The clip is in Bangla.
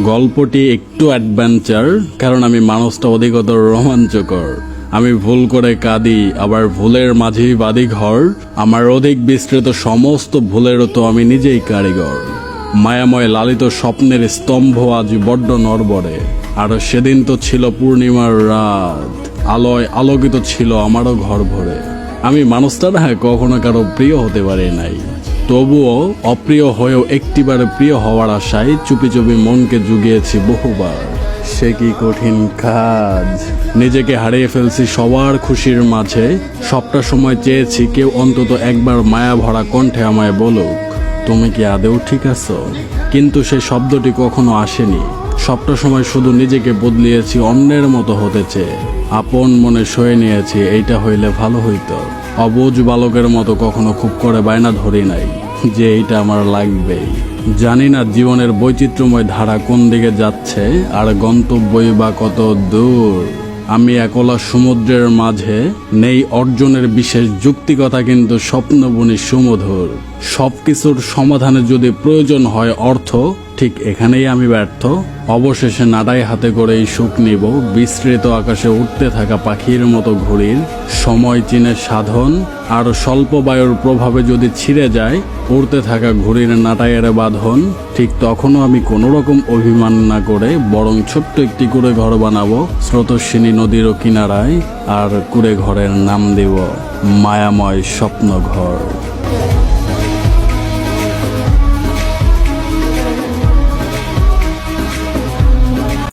গল্পটি একটু অ্যাডভেঞ্চার, কারণ আমি মানুষটা অধিকতর রোমাঞ্চকর। আমি ভুল করে কাঁদি, আবার ভুলের মাঝেই বাঁধি ঘর। আমার অধিক বিস্তৃত সমস্ত ভুলেরও তো আমি নিজেই কারিগর। মায়াময় লালিত স্বপ্নের স্তম্ভ আজ বড্ড নড়বড়ে। আর সেদিন তো ছিল পূর্ণিমার রাত, আলোয় আলোকিত ছিল আমারও ঘর ভরে। আমি মানুষটা না কখনো কারো প্রিয় হতে পারি নাই, তবুও অপ্রিয় হয়েও একটিবার প্রিয় হওয়ার আশায় চুপি চুপি মনকে জুগিয়েছি বহুবার। সে কি কঠিন কাজ, নিজেকে হারিয়ে ফেলছি সবার খুশির মাঝে। সবটা সময় চেয়েছি কেউ অন্তত একবার মায়া ভরা কণ্ঠে আমায় বলুক, তুমি কি আদৌ ঠিক আছো? কিন্তু সেই শব্দটি কখনো আসেনি। সবটা সময় শুধু নিজেকে বদলিয়েছি অন্যের মতো হতে চেয়ে। আপন মনে সয়ে নিয়েছি এইটা হইলে ভালো হইতো। অবুঝ বালকের মতো কখনো খুব করে বায়না ধরি নাই যে এইটা আমার লাগবেই। জানি না জীবনের বৈচিত্র্যময় ধারা কোন দিকে যাচ্ছে, আর গন্তব্যই বা কত দূর। আমি একলা সমুদ্রের মাঝে, নেই অর্জনের বিশেষ যুক্তিকতা, কিন্তু স্বপ্ন বুনি সুমধুর। সবকিছুর সমাধানে যদি প্রয়োজন হয় অর্থ, ঠিক এখানেই আমি ব্যর্থ। অবশেষে নাটাই হাতে করেই সুখ নিব, বিস্তৃত আকাশে উঠতে থাকা পাখির মতো ঘুরির। সময় চিনে সাধন, আর স্বল্প বায়ুর প্রভাবে যদি ছিঁড়ে যায় উড়তে থাকা ঘুড়ির নাটাইয়ের বাঁধন, ঠিক তখনও আমি কোনো রকম অভিমান না করে বরং ছোট্ট একটি কুঁড়ে ঘর বানাবো স্রোতস্বিনী নদীরও কিনারায়। আর কুঁড়ে ঘরের নাম দেব মায়াময় স্বপ্ন ঘর।